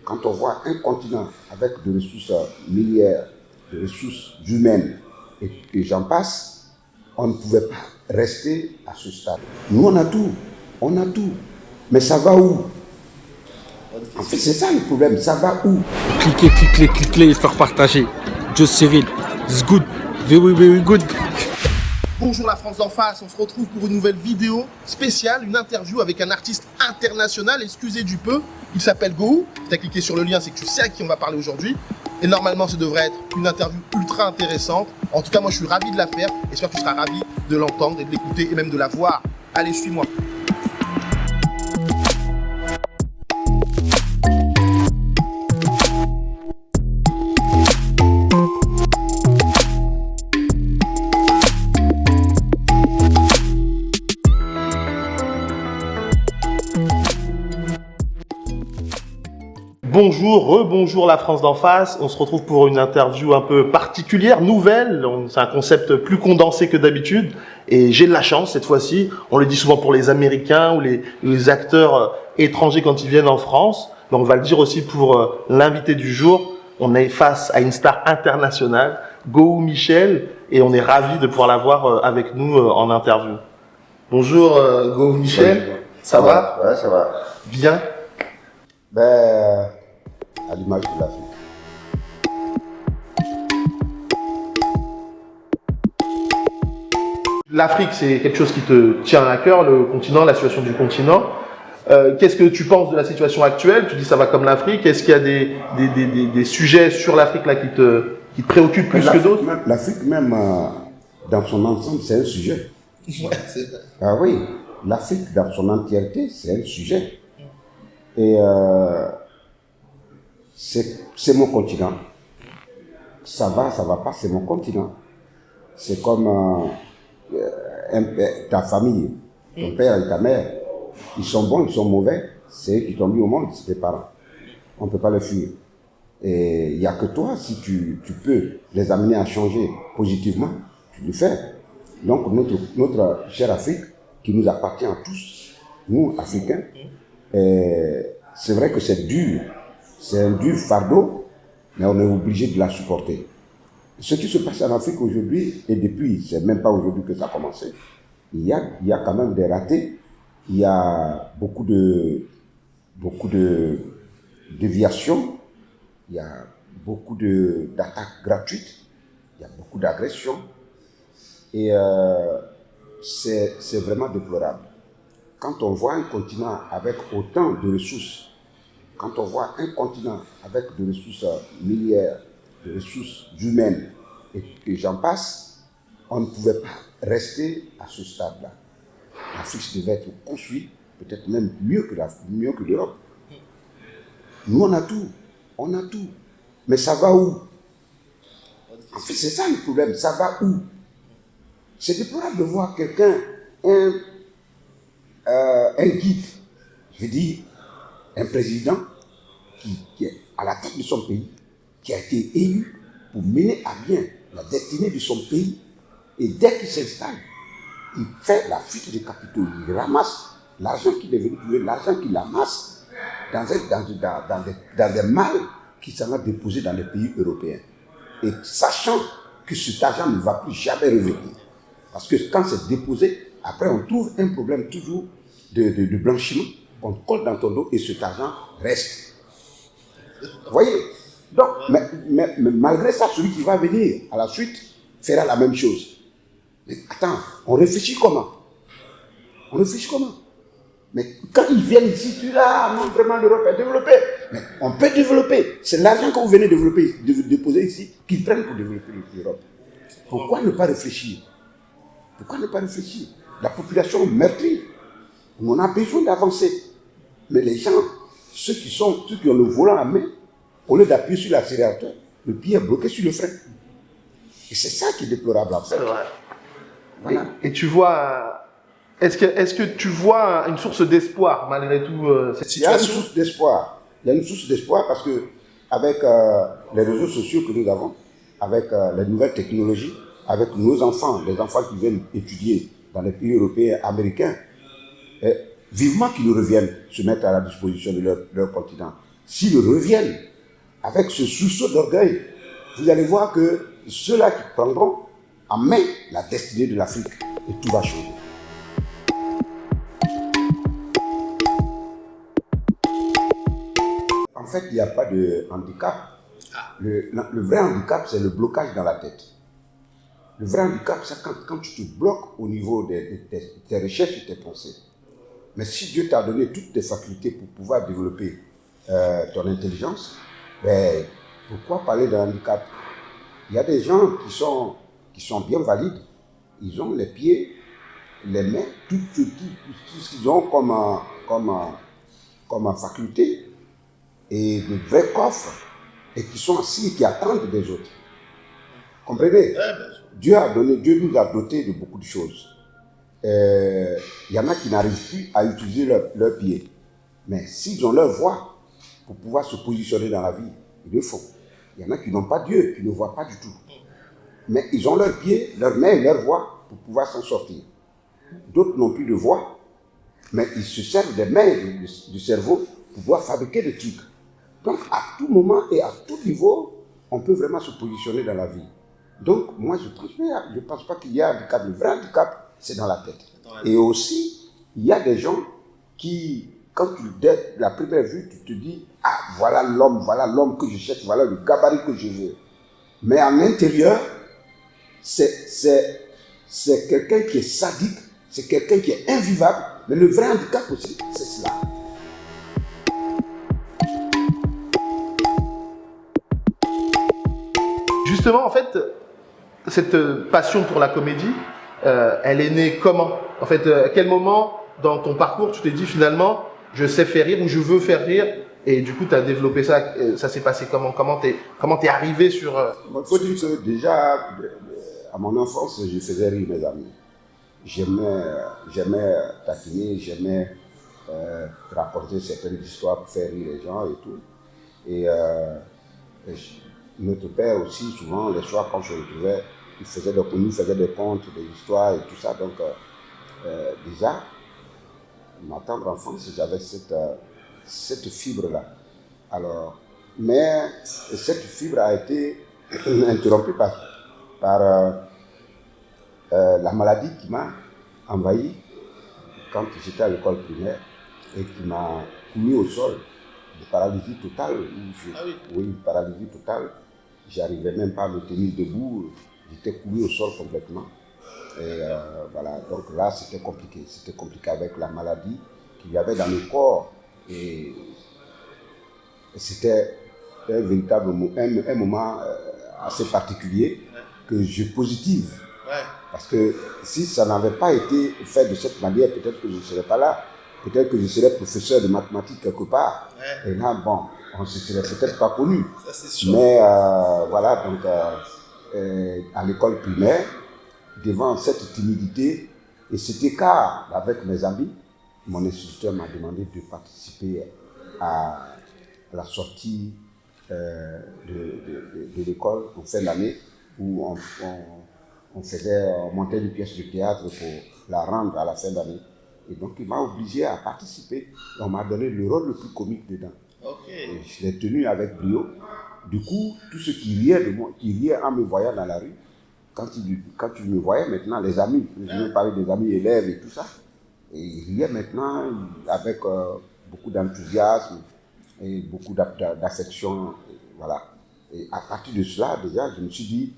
quand on voit un continent avec des ressources minières, des ressources humaines, et j'en passe, on ne pouvait pas rester à ce stade. Nous, on a tout. Mais ça va où? En fait, c'est ça le problème, ça va où? Cliquez et faire partager. Just Cyril, it's good, very good. Bonjour la France d'en face, on se retrouve pour une nouvelle vidéo spéciale, une interview avec un artiste international, excusez du peu, il s'appelle Gowou. Si tu as cliqué sur le lien, c'est que tu sais à qui on va parler aujourd'hui. Et normalement, ça devrait être une interview ultra intéressante. En tout cas, moi, je suis ravi de la faire. J'espère que tu seras ravi de l'entendre et de l'écouter et même de la voir. Allez, suis-moi. Bonjour, rebonjour la France d'en face. On se retrouve pour une interview un peu particulière, nouvelle. C'est un concept plus condensé que d'habitude. Et j'ai de la chance cette fois-ci. On le dit souvent pour les Américains ou les acteurs étrangers quand ils viennent en France. Mais on va le dire aussi pour l'invité du jour. On est face à une star internationale, Gowou Michel, et on est ravis de pouvoir l'avoir avec nous en interview. Bonjour Gowou Michel, ça va? Ouais, ça va. Bien. À l'image de l'Afrique. L'Afrique, c'est quelque chose qui te tient à cœur, le continent, la situation du continent. Qu'est-ce que tu penses de la situation actuelle? Tu dis ça va comme l'Afrique. Est-ce qu'il y a des sujets sur l'Afrique là qui te préoccupent plus que d'autres? L'Afrique même, dans son ensemble, c'est un sujet. Ouais, c'est vrai. Ah oui, l'Afrique dans son entièreté, c'est un sujet. Et c'est mon continent. Ça va pas, c'est mon continent. C'est comme ta famille, ton père et ta mère. Ils sont bons, ils sont mauvais. C'est eux qui t'ont mis au monde, c'est tes parents. On ne peut pas le fuir. Et il n'y a que toi, si tu peux les amener à changer positivement, tu le fais. Donc notre chère Afrique, qui nous appartient à tous, nous, Africains, c'est vrai que c'est dur. C'est un dur fardeau, mais on est obligé de la supporter. Ce qui se passe en Afrique aujourd'hui, et depuis, c'est même pas aujourd'hui que ça a commencé, il y a quand même des ratés, il y a beaucoup de déviations, il y a beaucoup d'attaques gratuites, il y a beaucoup d'agressions, et c'est vraiment déplorable. Quand on voit un continent avec autant de ressources, quand on voit un continent avec des ressources minières, des ressources humaines, et j'en passe, on ne pouvait pas rester à ce stade-là. L'Afrique devait être construite, peut-être même mieux que l'Europe. Nous, on a tout. Mais ça va où? En fait, c'est ça le problème, ça va où? C'est déplorable de voir quelqu'un, un guide, je veux dire, un président qui est à la tête de son pays, qui a été élu pour mener à bien la destinée de son pays, et dès qu'il s'installe, il fait la fuite des capitaux, il ramasse l'argent qu'il est venu trouver, l'argent qu'il amasse dans des malles qui s'en va déposer dans les pays européens. Et sachant que cet argent ne va plus jamais revenir. Parce que quand c'est déposé, après on trouve un problème toujours de blanchiment, on colle dans ton dos et cet argent reste. Vous voyez? Donc, mais malgré ça, celui qui va venir à la suite fera la même chose. Mais attends, on réfléchit comment? Mais quand ils viennent ici, tu dis, ah non, vraiment l'Europe est développée. Mais on peut développer. C'est l'argent que vous venez de déposer ici qu'ils prennent pour développer l'Europe. Pourquoi ne pas réfléchir? La population meurtrie. On a besoin d'avancer. Mais les gens, ceux qui ont le volant à main, au lieu d'appuyer sur l'accélérateur, le pied est bloqué sur le frein. Et c'est ça qui est déplorable en fait. C'est vrai. Voilà. Et tu vois, est-ce que tu vois une source d'espoir malgré tout cette Il y a une situation? source d'espoir parce que avec les réseaux sociaux que nous avons, avec les nouvelles technologies, avec nos enfants, les enfants qui viennent étudier dans les pays européens, américains, vivement qu'ils nous reviennent se mettre à la disposition de leur continent. s'ils reviennent avec ce sursaut d'orgueil, vous allez voir que ceux-là qui prendront en main la destinée de l'Afrique, et tout va changer. En fait, il n'y a pas de handicap. Le vrai handicap, c'est le blocage dans la tête. Le vrai handicap, c'est quand tu te bloques au niveau de tes recherches et tes pensées. Mais si Dieu t'a donné toutes tes facultés pour pouvoir développer ton intelligence, ben, pourquoi parler d'un handicap? Il y a des gens qui sont bien valides. Ils ont les pieds, les mains, tout ce qu'ils ont comme faculté et de vrais coffres et qui sont assis et qui attendent des autres. Comprenez? Dieu nous a dotés de beaucoup de choses. Il y en a qui n'arrivent plus à utiliser leurs pieds. Mais s'ils ont leur voix pour pouvoir se positionner dans la vie, ils le font. Il y en a qui n'ont pas Dieu, qui ne voient pas du tout. Mais ils ont leurs pieds, leurs mains et leur voix pour pouvoir s'en sortir. D'autres n'ont plus de voix, mais ils se servent des mains du cerveau pour pouvoir fabriquer des trucs. Donc, à tout moment et à tout niveau, on peut vraiment se positionner dans la vie. Donc, moi, je ne pense pas qu'il y a un handicap. Le vrai handicap, c'est dans la tête. Et aussi, il y a des gens qui, quand dès la première vue, tu te dis, ah, voilà l'homme que je cherche, voilà le gabarit que je veux. Mais à l'intérieur, c'est quelqu'un qui est sadique, c'est quelqu'un qui est invivable. Mais le vrai handicap aussi, c'est cela. Justement, en fait, cette passion pour la comédie, elle est née comment? En fait, à quel moment dans ton parcours tu t'es dit finalement, je sais faire rire ou je veux faire rire, et du coup tu as développé ça? Ça s'est passé comment? Comment t'es arrivé sur... Il faut dire que déjà, à mon enfance, je faisais rire mes amis. J'aimais taquiner, j'aimais raconter certaines histoires pour faire rire les gens et tout. Et notre père aussi, souvent, les soirs, quand je le retrouvais, il nous faisait des contes, des histoires et tout ça. Donc, déjà, ma tendre enfance, j'avais cette fibre-là. Alors, mais cette fibre a été interrompue par la maladie qui m'a envahi quand j'étais à l'école primaire et qui m'a mis au sol, de paralysie totale. Oui, paralysie totale. J'arrivais même pas à me tenir debout, j'étais coulé au sol complètement. Et voilà, donc là c'était compliqué avec la maladie qu'il y avait dans le corps. Et c'était un véritable un moment assez particulier que je positive. Parce que si ça n'avait pas été fait de cette manière, peut-être que je ne serais pas là. Peut-être que je serais professeur de mathématiques quelque part. Et là, bon, on ne se serait peut-être pas connus. Mais voilà, donc à l'école primaire, devant cette timidité et cet écart avec mes amis, mon instituteur m'a demandé de participer à la sortie de l'école en fin d'année, où on montait une pièce de théâtre pour la rendre à la fin d'année. Et donc, il m'a obligé à participer. Et on m'a donné le rôle le plus comique dedans. Et je l'ai tenu avec brio. Du coup, tous ceux qui riaient de moi, qui riaient en me voyant dans la rue, quand ils me voyaient maintenant, les amis, je vais parler des amis élèves et tout ça, et ils riaient maintenant avec beaucoup d'enthousiasme et beaucoup d'affection. Voilà. Et à partir de cela, déjà, je me suis dit,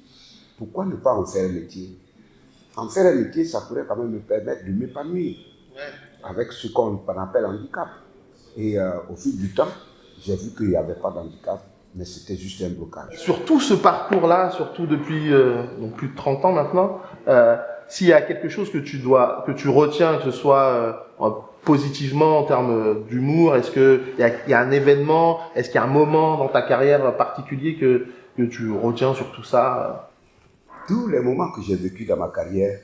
pourquoi ne pas en faire un métier? En faire un métier, ça pourrait quand même me permettre de m'épanouir avec ce qu'on appelle handicap. Et au fil du temps, j'ai vu qu'il n'y avait pas d'handicap, mais c'était juste un blocage. Sur tout ce parcours-là, surtout depuis donc plus de 30 ans maintenant, s'il y a quelque chose que tu retiens, que ce soit positivement en termes d'humour, est-ce qu'il y a un événement, est-ce qu'il y a un moment dans ta carrière particulier que tu retiens sur tout ça? Tous les moments que j'ai vécus dans ma carrière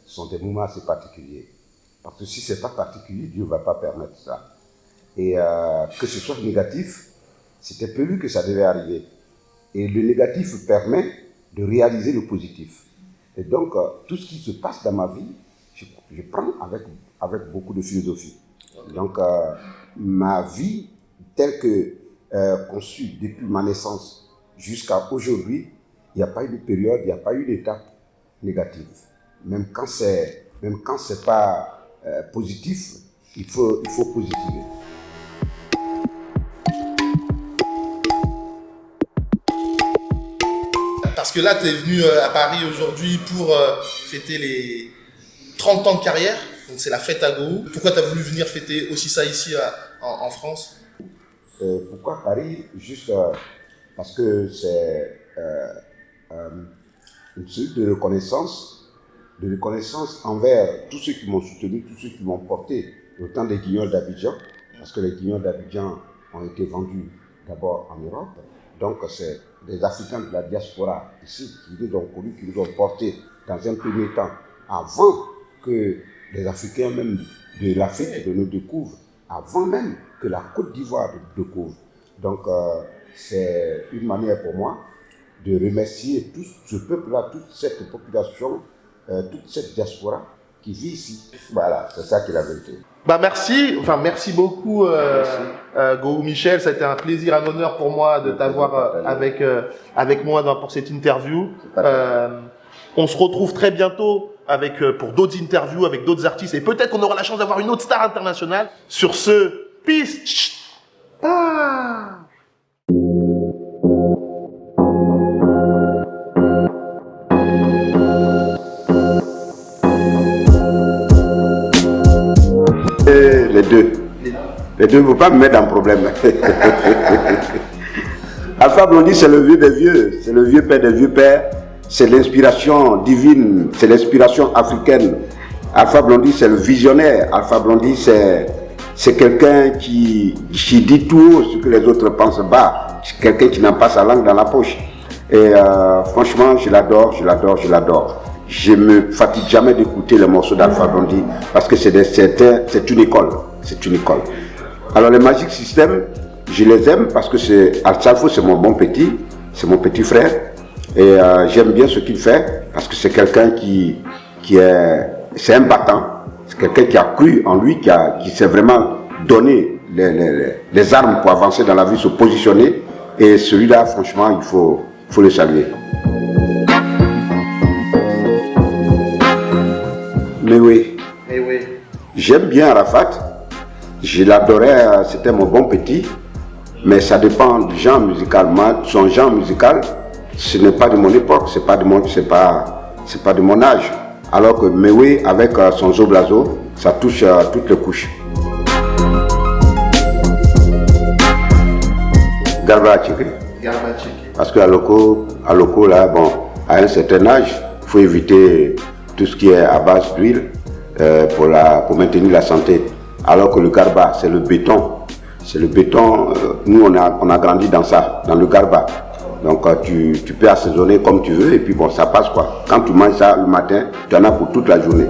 sont des moments assez particuliers. Parce que si ce n'est pas particulier, Dieu ne va pas permettre ça. Et que ce soit négatif, c'était prévu que ça devait arriver. Et le négatif permet de réaliser le positif. Et donc, tout ce qui se passe dans ma vie, je prends avec beaucoup de philosophie. Donc, ma vie, telle que conçu depuis ma naissance jusqu'à aujourd'hui, il n'y a pas eu de période, il n'y a pas eu d'étape négative. Même quand c'est pas positif, il faut positiver. Parce que là, tu es venu à Paris aujourd'hui pour fêter les 30 ans de carrière. Donc c'est la fête à Gao. Pourquoi tu as voulu venir fêter aussi ça ici en France? Pourquoi Paris? Juste parce que c'est une sorte de reconnaissance envers tous ceux qui m'ont soutenu, tous ceux qui m'ont porté au temps des guignols d'Abidjan, parce que les guignols d'Abidjan ont été vendus d'abord en Europe. Donc c'est des Africains de la diaspora ici qui nous ont connus, qui nous ont portés dans un premier temps, avant que les Africains même de l'Afrique nous découvrent, avant même que la Côte d'Ivoire nous découvre. Donc c'est une manière pour moi de remercier tout ce peuple-là, toute cette population, toute cette diaspora qui vit ici. Voilà, c'est ça qui est la vérité. Bah merci beaucoup Gao Michel, ça a été un plaisir, un honneur pour moi de t'avoir avec moi pour cette interview. On se retrouve très bientôt pour d'autres interviews avec d'autres artistes et peut-être qu'on aura la chance d'avoir une autre star internationale. Sur ce, peace. Les deux ne vont pas me mettre en problème. Alpha Blondy, c'est le vieux des vieux, c'est le vieux père des vieux pères, c'est l'inspiration divine, c'est l'inspiration africaine. Alpha Blondy, c'est le visionnaire. Alpha Blondy, c'est quelqu'un qui dit tout haut ce que les autres pensent bas. C'est quelqu'un qui n'a pas sa langue dans la poche. Et franchement, je l'adore. Je ne me fatigue jamais d'écouter les morceaux d'Alpha Blondy parce que c'est une école. C'est une école. Alors les Magic System, je les aime parce que Alsalfo, c'est mon bon petit, c'est mon petit frère. Et j'aime bien ce qu'il fait parce que c'est quelqu'un c'est un battant. C'est quelqu'un qui a cru en lui, qui s'est vraiment donné les armes pour avancer dans la vie, se positionner. Et celui-là, franchement, il faut le saluer. Mais oui. J'aime bien Arafat. Je l'adorais, c'était mon bon petit. Mais ça dépend du genre musical. Son genre musical, ce n'est pas de mon époque, c'est pas de mon âge. Alors que Mewe, avec son Zoblazo, ça touche toutes les couches. Garba Tcheke. Parce qu'à Loko, là, bon, à un certain âge, il faut éviter tout ce qui est à base d'huile pour maintenir la santé. Alors que le Garba, c'est le béton. C'est le béton, nous on a grandi dans ça, dans le Garba. Donc tu peux assaisonner comme tu veux et puis bon, ça passe quoi. Quand tu manges ça le matin, tu en as pour toute la journée.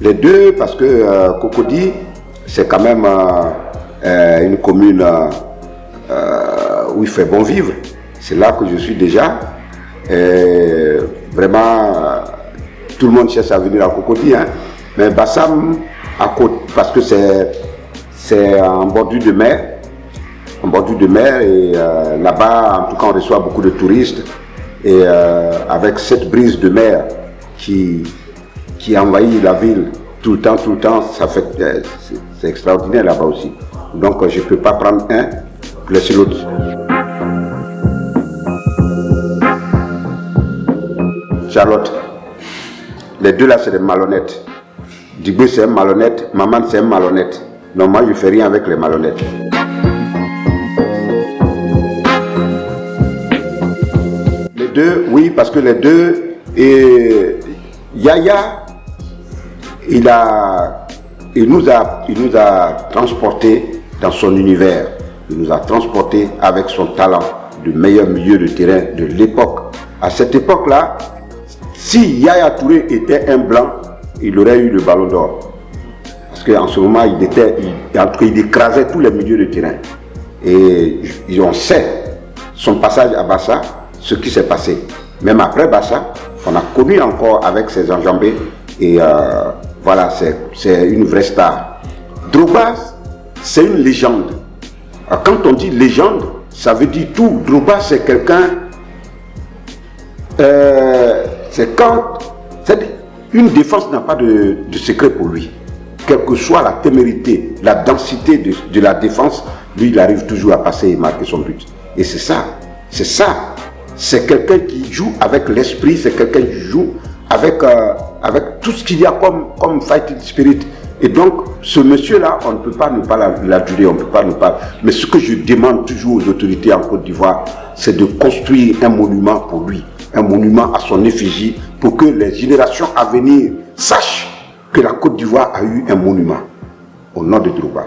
Les deux parce que Cocody, c'est quand même une commune où il fait bon vivre. C'est là que je suis déjà. Et vraiment, tout le monde cherche à venir à Cocody, hein. Mais Bassam, à côté, parce que c'est en bordure de mer. Et là-bas, en tout cas, on reçoit beaucoup de touristes. Et avec cette brise de mer qui envahit la ville tout le temps, c'est extraordinaire là-bas aussi. Donc je ne peux pas prendre un pour laisser l'autre. Charlotte, les deux là c'est des malhonnêtes. Digbe c'est un malhonnête, Maman c'est un malhonnête. Non, moi je ne fais rien avec les malhonnêtes. Les deux, oui, parce que les deux, et Yaya, il nous a transportés dans son univers. Il nous a transportés avec son talent du meilleur milieu de terrain de l'époque. À cette époque-là, si Yaya Touré était un blanc, il aurait eu le ballon d'or. Parce qu'en ce moment, il écrasait tous les milieux de terrain. Et on sait son passage à Bassa, ce qui s'est passé. Même après Bassa, on a connu encore avec ses enjambées. Et Voilà, c'est une vraie star. Drogba, c'est une légende. Quand on dit légende, ça veut dire tout. Drogba, c'est quelqu'un... une défense n'a pas de secret pour lui. Quelle que soit la témérité, la densité de la défense, lui, il arrive toujours à passer et marquer son but. Et c'est ça. C'est quelqu'un qui joue avec l'esprit, c'est quelqu'un qui joue avec tout ce qu'il y a comme fighting spirit. Et donc, ce monsieur-là, on ne peut pas ne pas l'aduler, on ne peut pas ne pas... Mais ce que je demande toujours aux autorités en Côte d'Ivoire, c'est de construire un monument pour lui, un monument à son effigie, pour que les générations à venir sachent que la Côte d'Ivoire a eu un monument au nom de Drogba.